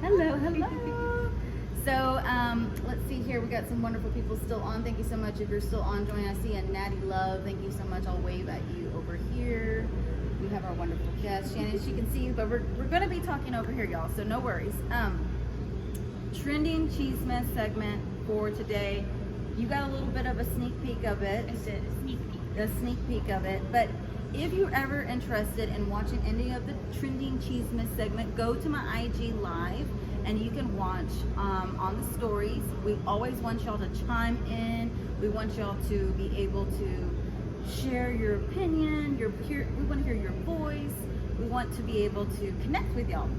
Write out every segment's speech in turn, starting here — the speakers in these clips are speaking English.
Hello. So, let's see here. We got some wonderful people still on. Thank you so much. If you're still on, joining. I see a Natty Love. Thank you so much. I'll wave at you over here. We have our wonderful guest, Shannon. She can see you, but we're going to be talking over here, y'all. So no worries. Trending Chisme segment for today. You got a little bit of a sneak peek of it. A sneak peek of it. But if you're ever interested in watching any of the Trending Chisme segment, go to my IG Live and you can watch on the stories. We always want y'all to chime in. We want y'all to be able to share your opinion. We want to hear your voice. We want to be able to connect with y'all.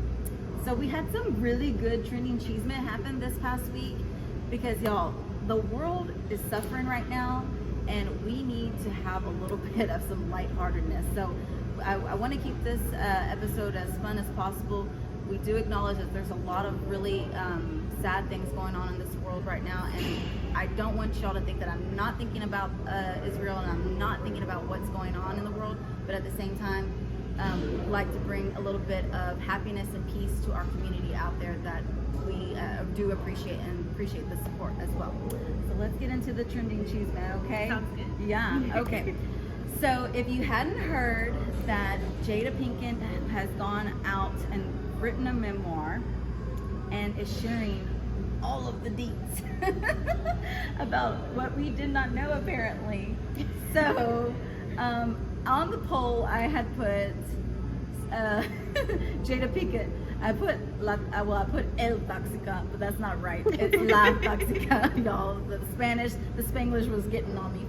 So we had some really good Trending Chisme happen this past week because y'all, the world is suffering right now and we need to have a little bit of some lightheartedness. So I want to keep this episode as fun as possible. We do acknowledge that there's a lot of really sad things going on in this world right now, and I don't want y'all to think that I'm not thinking about Israel and I'm not thinking about what's going on in the world, but at the same time, like to bring a little bit of happiness and peace to our community out there that we do appreciate and appreciate the support as well. So let's get into the Trending Chisme, okay? Sounds good. Yeah, okay. So if you hadn't heard that Jada Pinkett has gone out and written a memoir and is sharing all of the deets about what we did not know apparently. So on the poll I had put Jada Pinkett. I put El Toxica, but that's not right. It's La Toxica, y'all. The Spanglish was getting on me.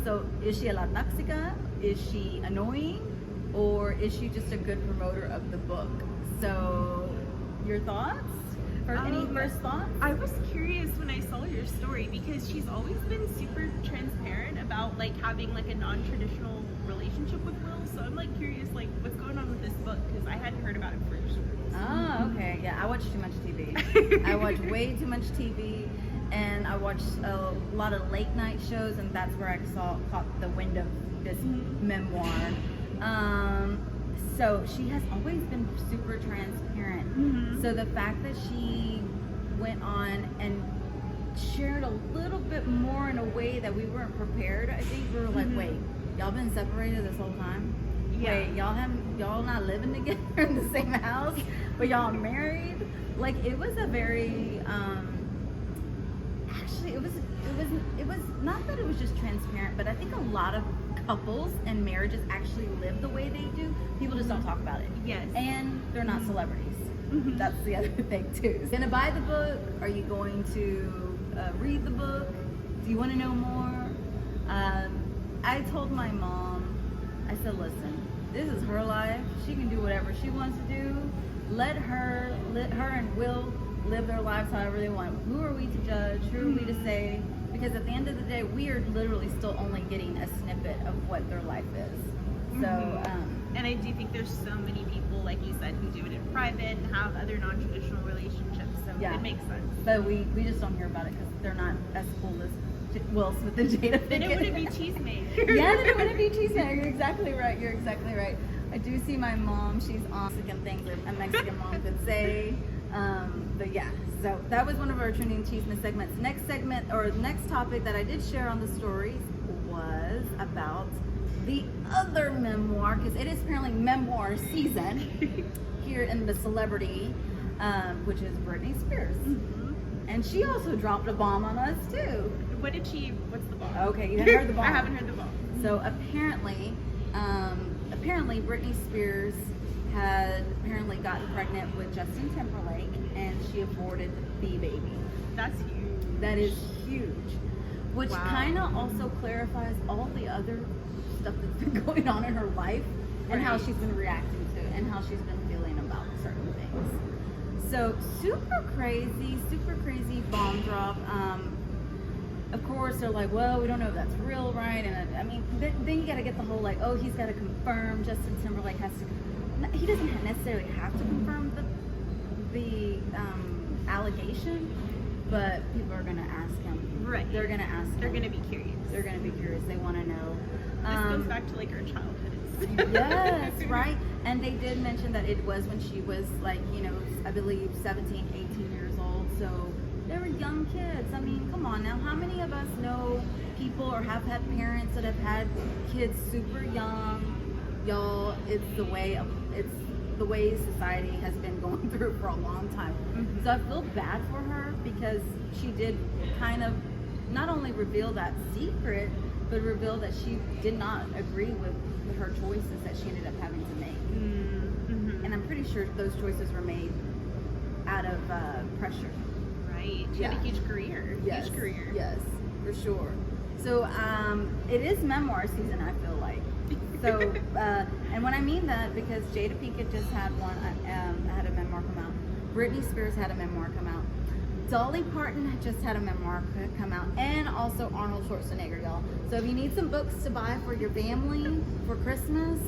So is she a La Toxica? Is she annoying? Or is she just a good promoter of the book? So your thoughts? Any first thoughts? I was curious when I saw your story because she's always been super transparent about like having like a non-traditional relationship with Will. So I'm like curious like what's going on with this book because I hadn't heard about it first. Oh, okay. Yeah, I watch too much TV. I watch way too much TV, and I watch a lot of late night shows, and that's where I caught the wind of this memoir. So she has always been super transparent. So the fact that she went on and shared a little bit more in a way that we weren't prepared, I think we were like, wait, y'all been separated this whole time? Yeah. Wait, y'all not living together in the same house, but y'all married? Like it was a very actually it was not that it was just transparent, but I think a lot of couples and marriages actually live the way they do. People just don't talk about it. Yes. And they're not celebrities. That's the other thing too. Gonna buy the book? Are you going to read the book? Do you want to know more? I told my mom, I said, listen, this is her life. She can do whatever she wants to do. Let her and Will live their lives however they want. Who are we to judge? Who are we to say? Because at the end of the day, we are literally still only getting a snippet of what their life is. So, and I do think there's so many people, like you said, who do it in private and have other non-traditional relationships. So yeah, it makes sense. But we just don't hear about it because they're not as cool as Will Smith and Jada Pinkett. Then it wouldn't be Chisme. Yeah, then it wouldn't be Chisme. You're exactly right. I do see my mom. She's on Mexican things that a Mexican mom could say. But yeah, so that was one of our Trending Chisme segments. Next segment, or next topic that I did share on the stories was about the other memoir, because it is apparently memoir season here in the celebrity, which is Brittney Spears. And she also dropped a bomb on us too. What's the bomb? Okay, you haven't heard the bomb. I haven't heard the bomb. So apparently Brittney Spears had apparently gotten pregnant with Justin Timberlake, and she aborted the baby. That's huge. That is huge. Which kind of also clarifies all the other stuff that's been going on in her life and how she's been reacting to it and how she's been feeling about certain things. So super crazy bomb drop. Of course, they're like, well, we don't know if that's real, right? And I mean, then you got to get the whole like, oh, he's got to confirm. Justin Timberlake has to. He doesn't necessarily have to confirm the allegation, but people are gonna ask him. Right. They're gonna ask him. They're gonna be curious. They want to know. This goes back to like our childhood. Yes, right. And they did mention that it was when she was like, you know, I believe 17, 18 years old. So they were young kids. I mean, come on now. How many of us know people or have had parents that have had kids super young? Y'all, it's the way society has been going through for a long time. Mm-hmm. So I feel bad for her because she did kind of not only reveal that secret, but reveal that she did not agree with her choices that she ended up having to make. Mm-hmm. And I'm pretty sure those choices were made out of pressure. Right. She had a huge career. Yes. Huge career. Yes, for sure. So it is memoir season, I feel like. So, and when I mean that, because Jada Pinkett just had one, had a memoir come out. Brittney Spears had a memoir come out. Dolly Parton just had a memoir come out, and also Arnold Schwarzenegger, y'all. So if you need some books to buy for your family for Christmas,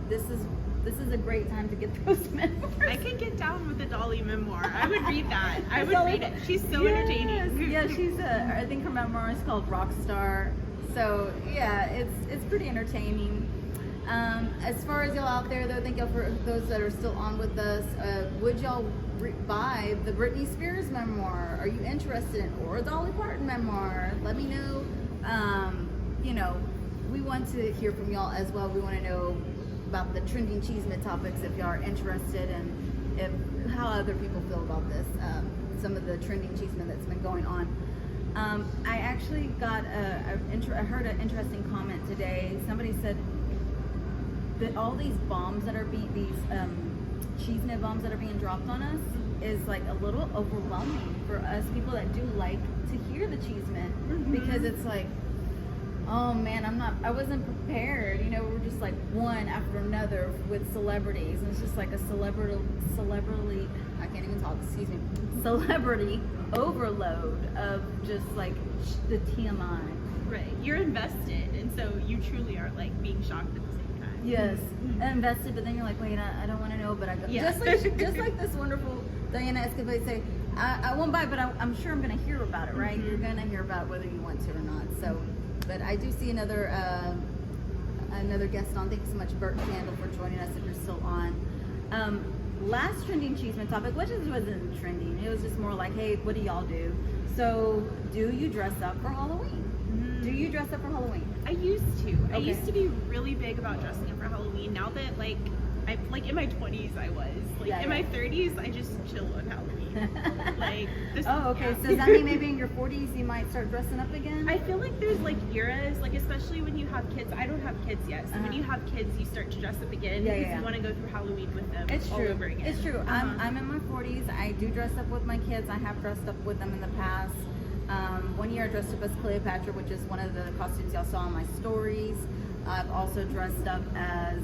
this is a great time to get those memoirs. I could get down with a Dolly memoir. I would read that. I would read it. She's so entertaining. Yeah, I think her memoir is called Rockstar. So yeah, it's pretty entertaining. As far as y'all out there, though, thank y'all for those that are still on with us. Would y'all buy the Britney Spears memoir? Are you interested in, or a Dolly Parton memoir? Let me know. You know, we want to hear from y'all as well. We want to know about the trending Chisme topics if y'all are interested, and if how other people feel about this. Some of the trending Chisme that's been going on. I actually got I heard an interesting comment today. Somebody said that all these bombs that are Chisme bombs that are being dropped on us is like a little overwhelming for us people that do like to hear the Chisme, because it's like, oh man, I wasn't prepared. You know, we're just like one after another with celebrities, and it's just like a celebrity, I can't even talk, excuse me, celebrity overload of just like the TMI. Right. You're invested, and so you truly are like being shocked at the same time. Yes, invested, but then you're like, wait, I don't want to know, but I go. Yeah. Just like this wonderful Diana Escovade say, I won't buy, but I'm sure I'm going to hear about it, right? Mm-hmm. You're going to hear about it whether you want to or not. So, but I do see another guest on. Thank you so much, Bert Candle, for joining us if you're still on. Last trending Chisme topic, which wasn't trending. It was just more like, hey, what do y'all do? So, do you dress up for Halloween? Do you dress up for Halloween? I used to. Okay. I used to be really big about dressing up for Halloween. Now that I'm like in my 20s, I was like in my 30s, I just chill on Halloween. Like this. Oh, okay. Yeah. So does that mean maybe in your 40s you might start dressing up again? I feel like there's like eras, like especially when you have kids. I don't have kids yet, so when you have kids, you start to dress up again because you want to go through Halloween with them all over again. It's true. I'm in my 40s. I do dress up with my kids. I have dressed up with them in the past. One year I dressed up as Cleopatra, which is one of the costumes y'all saw on my stories. I've also dressed up as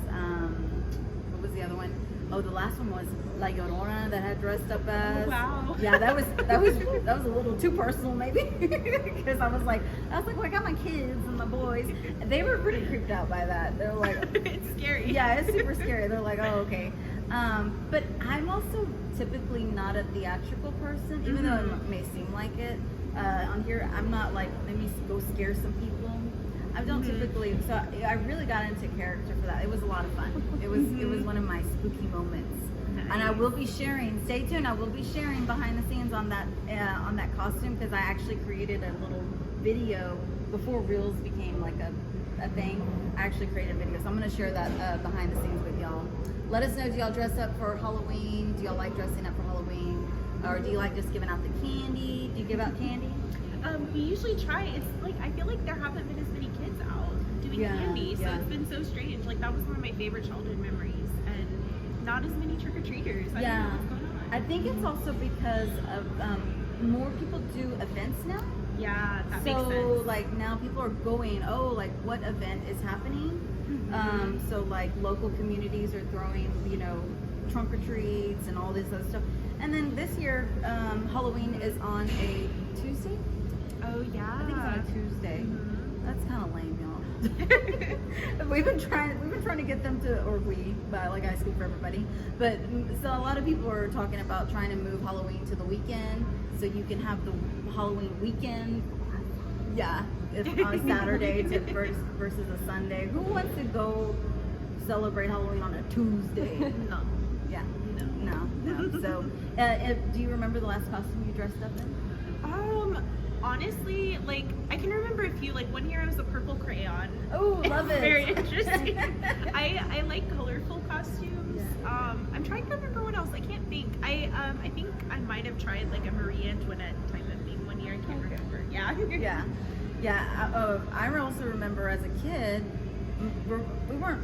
what was the other one? Oh, the last one was La Llorona that I had dressed up as. Oh, wow. Yeah, that was a little too personal maybe, because I was like, well, I got my kids and my boys. They were pretty creeped out by that. They're like, it's scary. Yeah, it's super scary. They're like, oh, okay. But I'm also typically not a theatrical person, even though it may seem like it. On here, I'm not like, let me go scare some people. I don't typically, so I really got into character for that. It was a lot of fun. It was one of my spooky moments. Nice. And I will be sharing, stay tuned, I will be sharing behind the scenes on that costume, because I actually created a little video before Reels became like a thing. I actually created a video, so I'm going to share that behind the scenes with y'all. Let us know, do y'all dress up for Halloween? Do y'all like dressing up for Halloween? Or do you like just giving out the candy? Do you give out candy? We usually try. It's like, I feel like there haven't been as many kids out doing candy, so it's been so strange. Like, that was one of my favorite childhood memories, and not as many trick-or-treaters. I don't know what's going on. I think it's also because of more people do events now. Yeah, that makes sense. So like now people are going, oh, like what event is happening? So like local communities are throwing, you know, trunk or treats and all this other stuff. And then this year, Halloween is on a Tuesday. Oh yeah, I think it's on a Tuesday. That's kind of lame, y'all. we've been trying to get them to, or but like I speak for everybody. But so a lot of people are talking about trying to move Halloween to the weekend, so you can have the Halloween weekend. Yeah, on a Saturday versus a Sunday. Who wants to go celebrate Halloween on a Tuesday. No. Yeah. No. No. So, do you remember the last costume you dressed up in? Honestly, like, I can remember a few. Like, one year I was a purple crayon. Oh, love it. Very interesting. I like colorful costumes. Yeah. I'm trying to remember what else. I can't think. I think I might have tried like a Marie Antoinette type of thing one year. I can't remember. Yeah. Yeah. I also remember as a kid, we weren't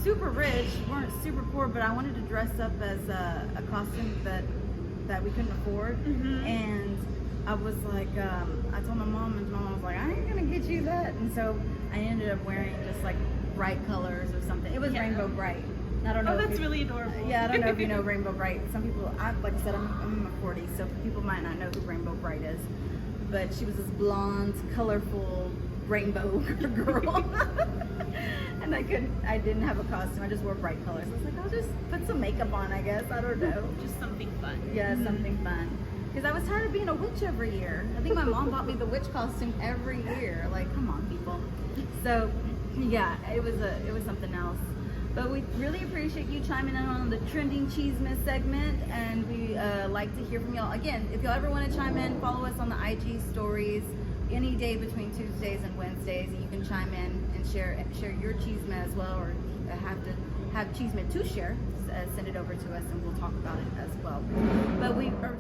super rich, we weren't super poor, but I wanted to dress up as a costume that we couldn't afford. Mm-hmm. And I was like, I told my mom, and my mom was like, I ain't gonna get you that. And so I ended up wearing just like bright colors or something. It was Rainbow Bright. I don't know. Oh, that's really adorable. Yeah, I don't know if you know Rainbow Bright. Some people, like I said, I'm in my 40s, so people might not know who Rainbow Bright is. But she was this blonde, colorful rainbow girl. And I didn't have a costume. I just wore bright colors. I was like, I'll just put some makeup on, I guess. I don't know. Just something fun. Yeah, something fun. Because I was tired of being a witch every year. I think my mom bought me the witch costume every year. Like, come on, people. So, yeah, it was something else. But we really appreciate you chiming in on the trending Chisme segment, and we like to hear from y'all. Again, if y'all ever want to chime in, follow us on the IG stories any day between Tuesdays and Wednesdays, and you can chime in and share your Chisme as well, or have Chisme to share. Send it over to us, and we'll talk about it as well. But we are